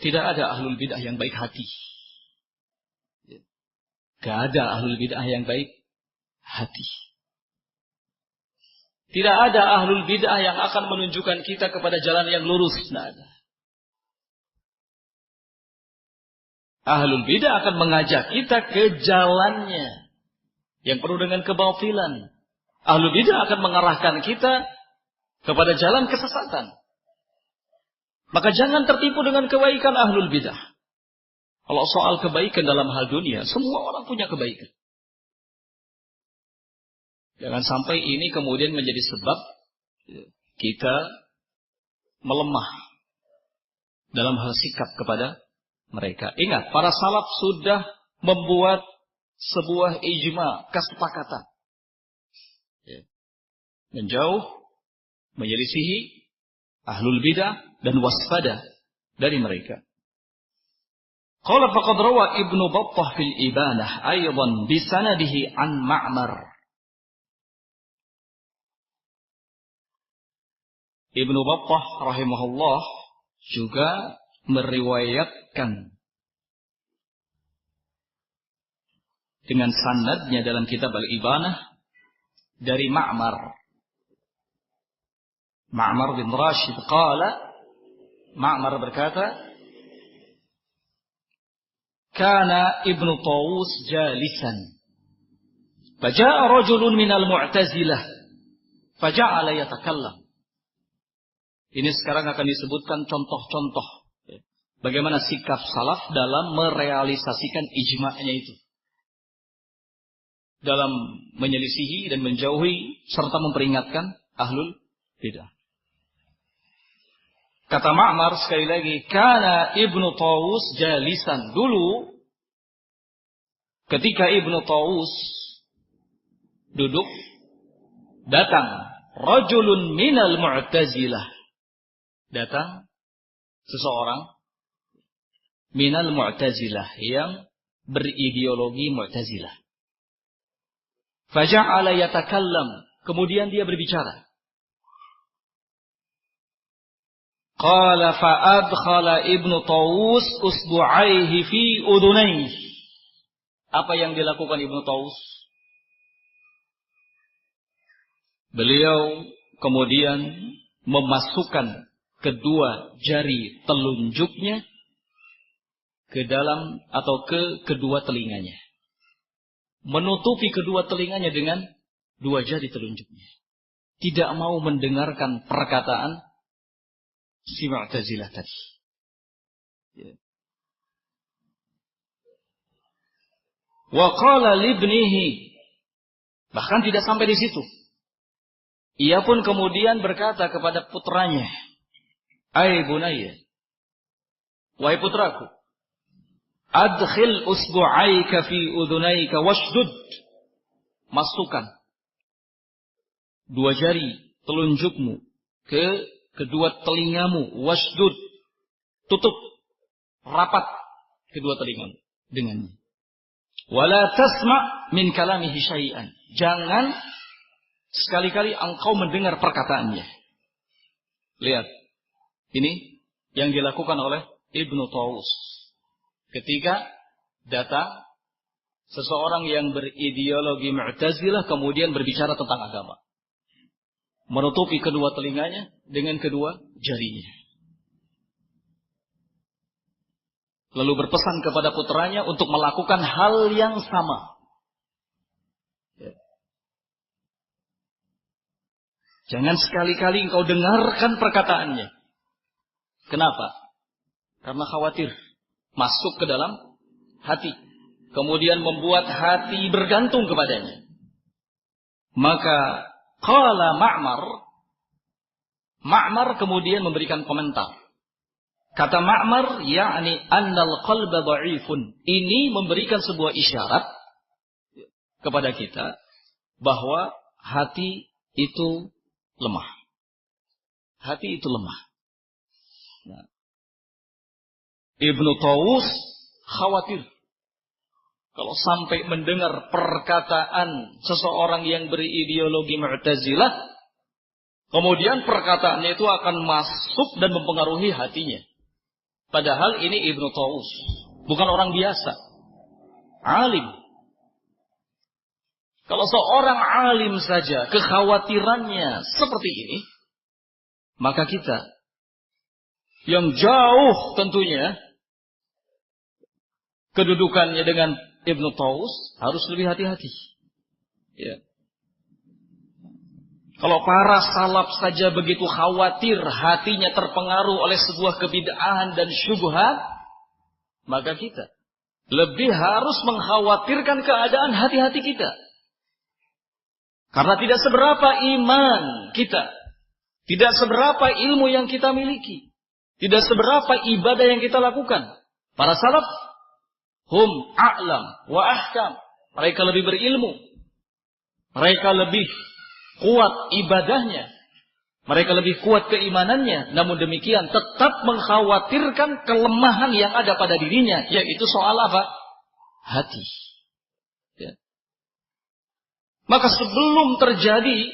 Tidak ada ahlul bid'ah yang baik hati. Tidak ada ahlul bid'ah yang baik hati. Tidak ada ahlul bid'ah yang akan menunjukkan kita kepada jalan yang lurus. Tidak ada. Ahlul bid'ah akan mengajak kita ke jalannya yang penuh dengan kebatilan. Ahlul bid'ah akan mengarahkan kita kepada jalan kesesatan. Maka jangan tertipu dengan kebaikan ahlul bid'ah. Kalau soal kebaikan dalam hal dunia, semua orang punya kebaikan. Jangan sampai ini kemudian menjadi sebab kita melemah dalam hal sikap kepada mereka. Ingat, para salaf sudah membuat sebuah ijma, kesepakatan. Menjauh, menyelisihi ahlul bidah dan waspada dari mereka. Qala faqad rawa Ibnu Battah fil Ibanah aydan bisanadihi an Ma'mar. Ibnu Battah rahimahullah juga meriwayatkan dengan sanadnya dalam kitab Al-Ibanah dari Ma'mar. Ma'mar bin Rashid qala, Ma'mar berkata, kana Ibnu Tawus jalisan faja'a rajulun minal Mu'tazilah faja'ala yatakallam. Ini sekarang akan disebutkan contoh-contoh bagaimana sikap salaf dalam merealisasikan ijma'nya itu, dalam menyelisihi dan menjauhi serta memperingatkan ahlul bidah. Kata Ma'mar sekali lagi, kana Ibnu Tawus jalisan. Dulu ketika Ibnu Tawus duduk, datang rajulun minal Mu'tazilah. Datang seseorang minal Mu'tazilah yang berideologi Mu'tazilah. Faja'ala yatakallam. Kemudian dia berbicara. Qala fa'adkhala Ibnu Tawus usbu'aihi fi udunaihi. Apa yang dilakukan Ibnu Tawus? Beliau kemudian memasukkan kedua jari telunjuknya ke dalam atau ke kedua telinganya. Menutupi kedua telinganya dengan dua jari telunjuknya. Tidak mau mendengarkan perkataan si Mu'tazilah tadi. Wa qala libnihi. Bahkan tidak sampai di situ. Ia pun kemudian berkata kepada putranya, "Ai bunayya, wahai putraku, adkhil usbu'aika fi udhunaika washdud." Masukkan dua jari telunjukmu ke kedua telingamu, washdud, tutup rapat kedua telingamu dengannya. Wala tasma' min kalamihi syai'an. Jangan sekali-kali engkau mendengar perkataannya. Lihat, ini yang dilakukan oleh Ibnu Tawus ketika datang seseorang yang berideologi Mu'tazilah kemudian berbicara tentang agama. Menutupi kedua telinganya dengan kedua jarinya. Lalu berpesan kepada putranya untuk melakukan hal yang sama. Jangan sekali-kali engkau dengarkan perkataannya. Kenapa? Karena khawatir masuk ke dalam hati. Kemudian membuat hati bergantung kepadanya. Maka qala Ma'mar kemudian memberikan komentar. Kata Ma'mar, yakni annal qalba dha'ifun. Ini memberikan sebuah isyarat kepada kita bahwa hati itu lemah. Hati itu lemah. Nah, Ibnu Tawus khawatir kalau sampai mendengar perkataan seseorang yang berideologi Mu'tazilah, kemudian perkataannya itu akan masuk dan mempengaruhi hatinya. Padahal ini Ibnu Taus, bukan orang biasa, alim. Kalau seorang alim saja kekhawatirannya seperti ini, maka kita yang jauh tentunya kedudukannya dengan Ibnu Taus harus lebih hati-hati. Ya. Kalau para salaf saja begitu khawatir hatinya terpengaruh oleh sebuah kebid'ahan dan syubhat, maka kita lebih harus mengkhawatirkan keadaan hati-hati kita. Karena tidak seberapa iman kita, tidak seberapa ilmu yang kita miliki, tidak seberapa ibadah yang kita lakukan. Para salaf hum a'lam wa ahkam. Mereka lebih berilmu. Mereka lebih kuat ibadahnya. Mereka lebih kuat keimanannya. Namun demikian tetap mengkhawatirkan kelemahan yang ada pada dirinya. Yaitu soal apa? Hati. Ya. Maka sebelum terjadi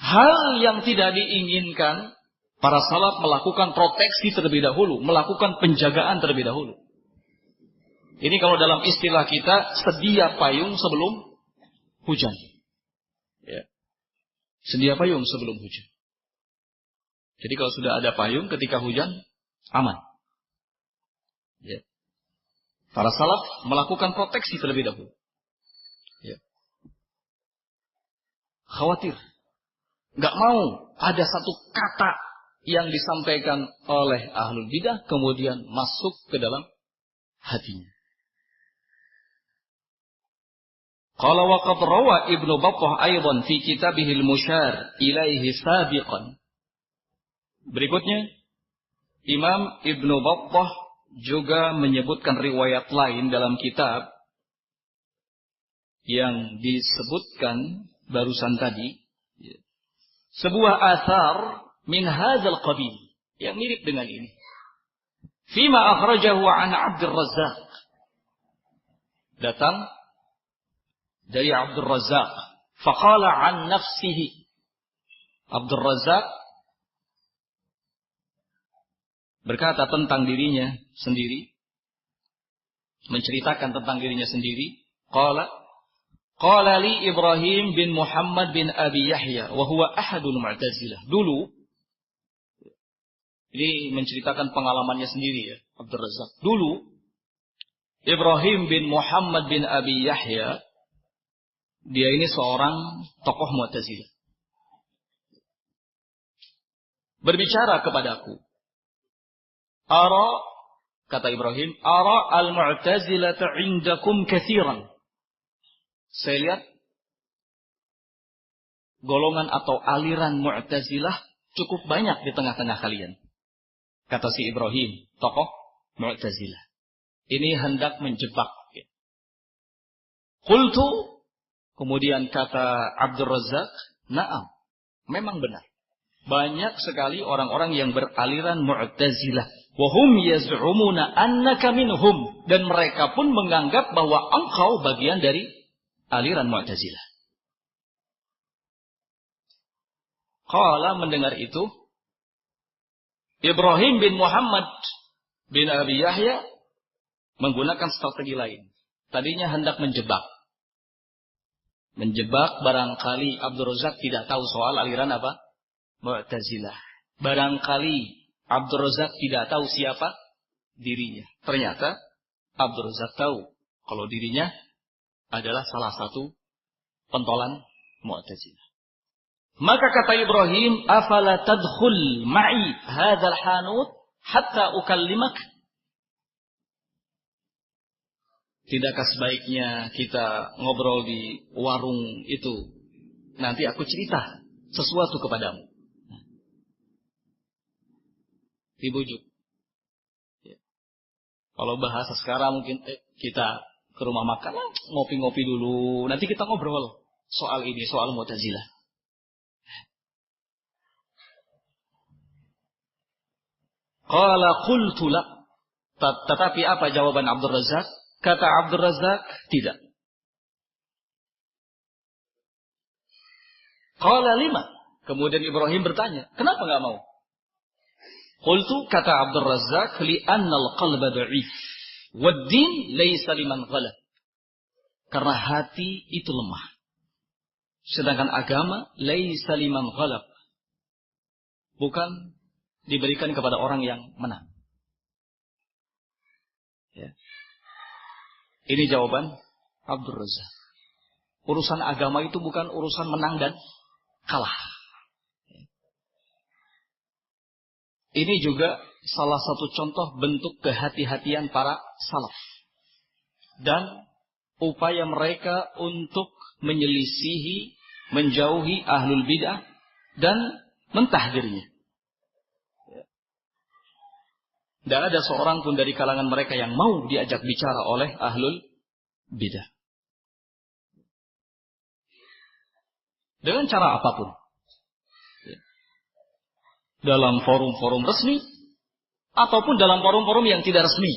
hal yang tidak diinginkan, para salaf melakukan proteksi terlebih dahulu. Melakukan penjagaan terlebih dahulu. Ini kalau dalam istilah kita, sedia payung sebelum hujan. Ya. Sedia payung sebelum hujan. Jadi kalau sudah ada payung ketika hujan, aman. Ya. Para salaf melakukan proteksi terlebih dahulu. Ya. Khawatir. Gak mau ada satu kata yang disampaikan oleh ahlul bidah kemudian masuk ke dalam hatinya. Qala wa qad rawa Ibnu Battah aidan fi kitabihil musyar ilaihi sabiqan. Berikutnya Imam Ibnu Battah juga menyebutkan riwayat lain dalam kitab yang disebutkan barusan tadi, sebuah athar min hadzal qabil yang mirip dengan ini. Fima akhrajahu an Abdul Razzaq. Datang dari Abdul Razzaq. Faqala an nafsihi. Abdul Razzaq berkata tentang dirinya sendiri. Menceritakan tentang dirinya sendiri. Qala li Ibrahim bin Muhammad bin Abi Yahya. Wahuwa ahadul Mu'tazilah. Dulu. Ini menceritakan pengalamannya sendiri ya. Abdul Razzaq. Dulu. Ibrahim bin Muhammad bin Abi Yahya. Dia ini seorang tokoh Mu'tazilah. Berbicara kepadaku. Ara, kata Ibrahim, ara al-Mu'tazilata indakum kathiran. Saya lihat golongan atau aliran Mu'tazilah cukup banyak di tengah-tengah kalian. Kata si Ibrahim, tokoh Mu'tazilah. Ini hendak menjebak. Qultu, kemudian kata Abdul Razzaq, na'am, memang benar. Banyak sekali orang-orang yang beraliran Mu'tazilah. Wahum yaz'umuna annaka minhum. Dan mereka pun menganggap bahwa engkau bagian dari aliran Mu'tazilah. Qala mendengar itu, Ibrahim bin Muhammad bin Abi Yahya menggunakan strategi lain. Tadinya hendak menjebak. Menjebak barangkali Abdul Razzaq tidak tahu soal aliran apa? Mu'tazilah. Barangkali Abdul Razzaq tidak tahu siapa dirinya. Ternyata Abdul Razzaq tahu kalau dirinya adalah salah satu pentolan Mu'tazilah. Maka kata Ibrahim, afala tadkhul ma'i hadzal hanut hatta ukallimak? Tidakkah sebaiknya kita ngobrol di warung itu? Nanti aku cerita sesuatu kepadamu. Dibujuk. Ya. Kalau bahasa sekarang mungkin kita ke rumah makan, ngopi-ngopi dulu. Nanti kita ngobrol soal ini, soal Mu'tazilah. Qala qultu la. Tetapi apa jawaban Abdul Razzaq? Kata Abdul Razzaq, tidak. Qala lima. Kemudian Ibrahim bertanya, kenapa enggak mau? Qultu, kata Abdul Razzaq, li'anna al-qalba da'if, wad-din laysa liman ghalab. Karena hati itu lemah. Sedangkan agama laysa liman ghalab, bukan diberikan kepada orang yang menang. Ya. Ini jawaban Abdul Razzaq. Urusan agama itu bukan urusan menang dan kalah. Ini juga salah satu contoh bentuk kehati-hatian para salaf dan upaya mereka untuk menyelisihi, menjauhi ahlul bid'ah dan mentahdirnya. Tidak ada seorang pun dari kalangan mereka yang mau diajak bicara oleh ahlul bid'ah. Dengan cara apapun. Dalam forum-forum resmi ataupun dalam forum-forum yang tidak resmi.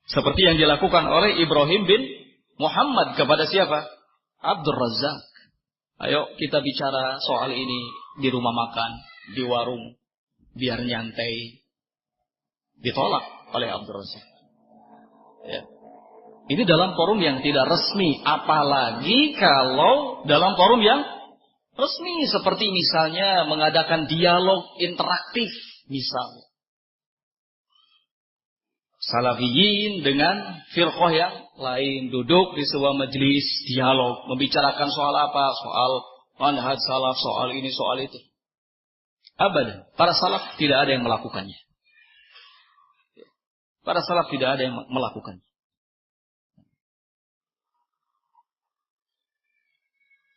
Seperti yang dilakukan oleh Ibrahim bin Muhammad kepada siapa? Abdul Razzaq. Ayo kita bicara soal ini di rumah makan, di warung, biar nyantai. Ditolak oleh Abdul Razzaq. Ya. Ini dalam forum yang tidak resmi, apalagi kalau dalam forum yang resmi, seperti misalnya mengadakan dialog interaktif, misalnya Salafiyin dengan firqah yang lain duduk di sebuah majelis dialog, membicarakan soal apa? Soal manhaj salaf, soal ini, soal itu. Abadan, para salaf tidak ada yang melakukannya. Para salaf tidak ada yang melakukannya.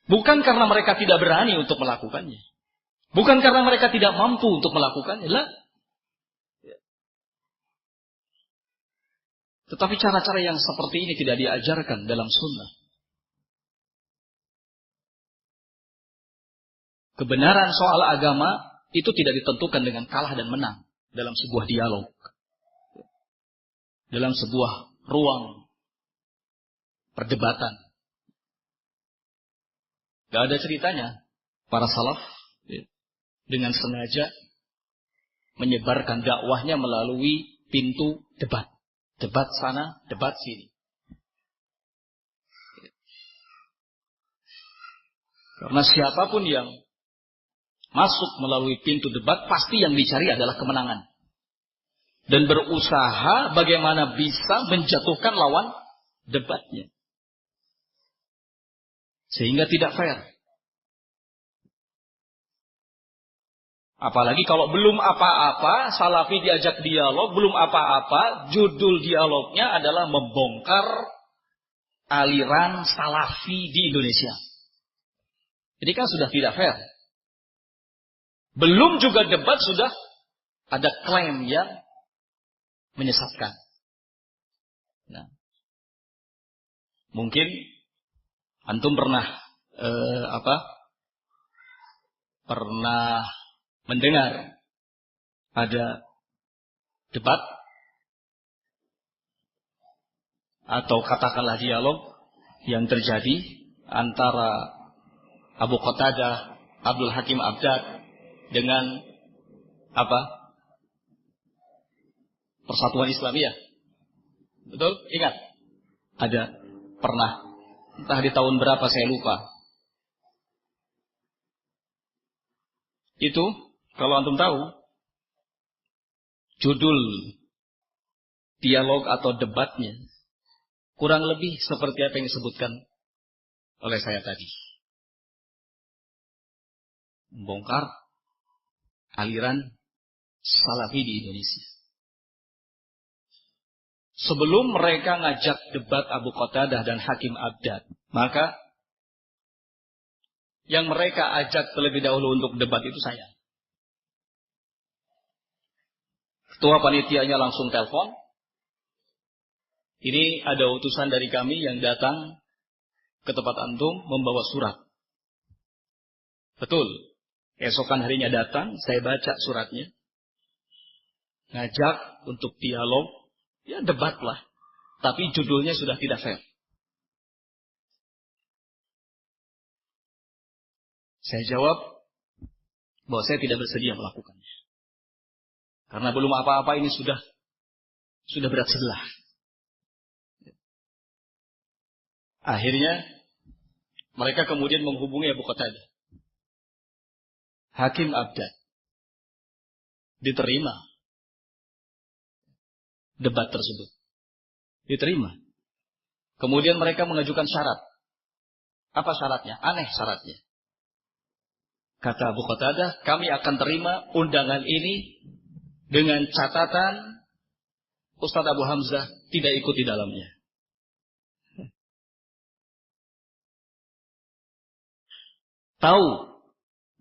Bukan karena mereka tidak berani untuk melakukannya. Bukan karena mereka tidak mampu untuk melakukannya. Lah. Tetapi cara-cara yang seperti ini tidak diajarkan dalam sunnah. Kebenaran soal agama itu tidak ditentukan dengan kalah dan menang dalam sebuah dialog. Dalam sebuah ruang perdebatan. Gak ada ceritanya para salaf dengan sengaja menyebarkan dakwahnya melalui pintu debat. Debat sana, debat sini. Karena siapapun yang masuk melalui pintu debat, pasti yang dicari adalah kemenangan. Dan berusaha bagaimana bisa menjatuhkan lawan debatnya. Sehingga tidak fair. Apalagi kalau belum apa-apa, salafi diajak dialog, belum apa-apa, judul dialognya adalah membongkar aliran salafi di Indonesia. Jadi kan sudah tidak fair. Belum juga debat sudah ada klaim yang menyesatkan. Nah, mungkin antum pernah pernah mendengar ada debat atau katakanlah dialog yang terjadi antara Abu Qatadah, Abdul Hakim Abdad dengan Persatuan Islamiyah. Betul? Ingat? Ada pernah, entah di tahun berapa saya lupa. Itu kalau antum tahu, judul dialog atau debatnya kurang lebih seperti apa yang disebutkan oleh saya tadi. Membongkar aliran salafi di Indonesia. Sebelum mereka ngajak debat Abu Qatadah dan Hakim Abdad, maka yang mereka ajak terlebih dahulu untuk debat itu saya. Ketua panitianya langsung telepon. Ini ada utusan dari kami yang datang ke tempat antum membawa surat. Betul. Esokan harinya datang, saya baca suratnya. Ngajak untuk dialog, ya debat lah. Tapi judulnya sudah tidak fair. Saya jawab bahwa saya tidak bersedia melakukannya. Karena belum apa-apa ini sudah berat sebelah. Akhirnya mereka kemudian menghubungi Abu Qatadah. Hakim Abdan. Diterima debat tersebut. Diterima. Kemudian mereka mengajukan syarat. Apa syaratnya? Aneh syaratnya. Kata Abu Qatadah, kami akan terima undangan ini dengan catatan Ustaz Abu Hamzah tidak ikut di dalamnya. Tahu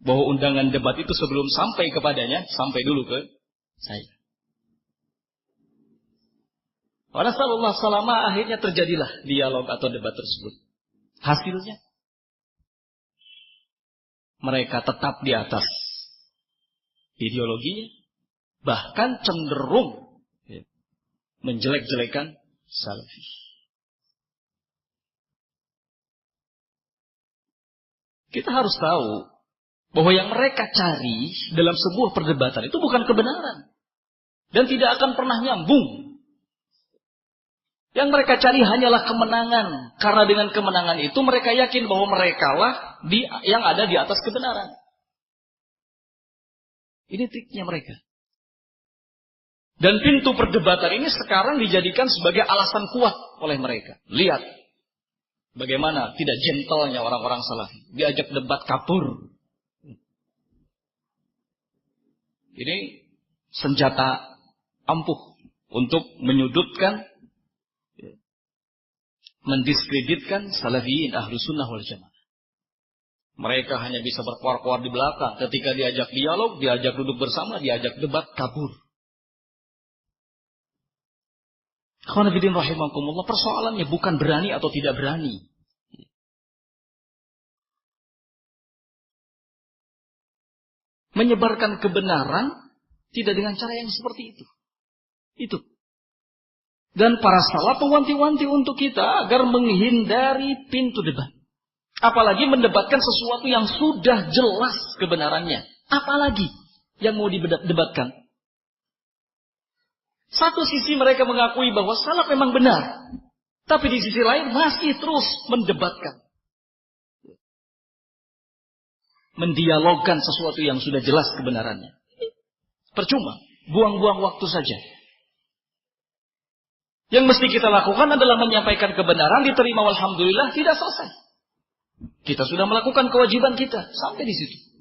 bahwa undangan debat itu sebelum sampai kepadanya, sampai dulu ke saya. Rasulullah SAW akhirnya terjadilah dialog atau debat tersebut. Hasilnya, mereka tetap di atas ideologinya, bahkan cenderung menjelek-jelekan Salafi. Kita harus tahu bahwa yang mereka cari dalam sebuah perdebatan itu bukan kebenaran. Dan tidak akan pernah nyambung. Yang mereka cari hanyalah kemenangan. Karena dengan kemenangan itu mereka yakin bahwa mereka lah yang ada di atas kebenaran. Ini triknya mereka. Dan pintu perdebatan ini sekarang dijadikan sebagai alasan kuat oleh mereka. Lihat bagaimana tidak gentlenya orang-orang Salafi. Diajak debat kabur. Ini senjata ampuh untuk menyudutkan, mendiskreditkan Salafiyin Ahlus Sunnah wal Jamaah. Mereka hanya bisa berkuar-kuar di belakang. Ketika diajak dialog, diajak duduk bersama, diajak debat, kabur. Khonafidin rahimakumullah, persoalannya bukan berani atau tidak berani. Menyebarkan kebenaran tidak dengan cara yang seperti itu. Itu. Dan para salaf mewanti-wanti untuk kita agar menghindari pintu debat. Apalagi mendebatkan sesuatu yang sudah jelas kebenarannya. Apalagi yang mau didebatkan. Satu sisi mereka mengakui bahwa salaf memang benar. Tapi di sisi lain masih terus mendebatkan. Mendialogkan sesuatu yang sudah jelas kebenarannya. Percuma. Buang-buang waktu saja. Yang mesti kita lakukan adalah menyampaikan kebenaran, diterima alhamdulillah, tidak selesai. Kita sudah melakukan kewajiban kita. Sampai di situ.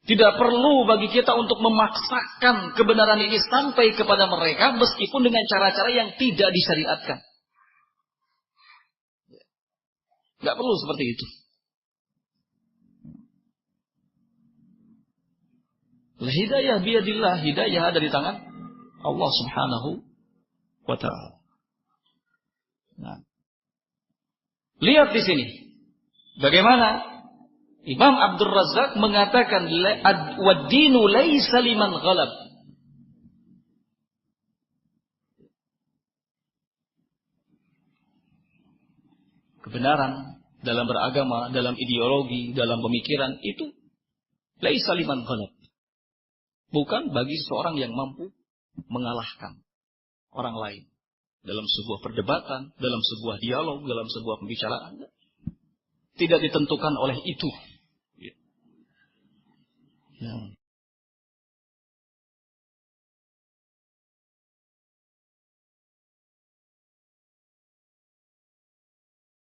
Tidak perlu bagi kita untuk memaksakan kebenaran ini sampai kepada mereka meskipun dengan cara-cara yang tidak disyariatkan. Tidak perlu seperti itu. Hidayah biyadillah, hidayah ada di tangan Allah Subhanahu wa ta'ala. Nah. Lihat di sini. Bagaimana Imam Abdul Razak mengatakan wad-dinu laisa liman ghalab. Kebenaran dalam beragama, dalam ideologi, dalam pemikiran itu laisa liman ghalab. Bukan bagi seseorang yang mampu mengalahkan orang lain dalam sebuah perdebatan, dalam sebuah dialog, dalam sebuah pembicaraan. Tidak ditentukan oleh itu. Ya.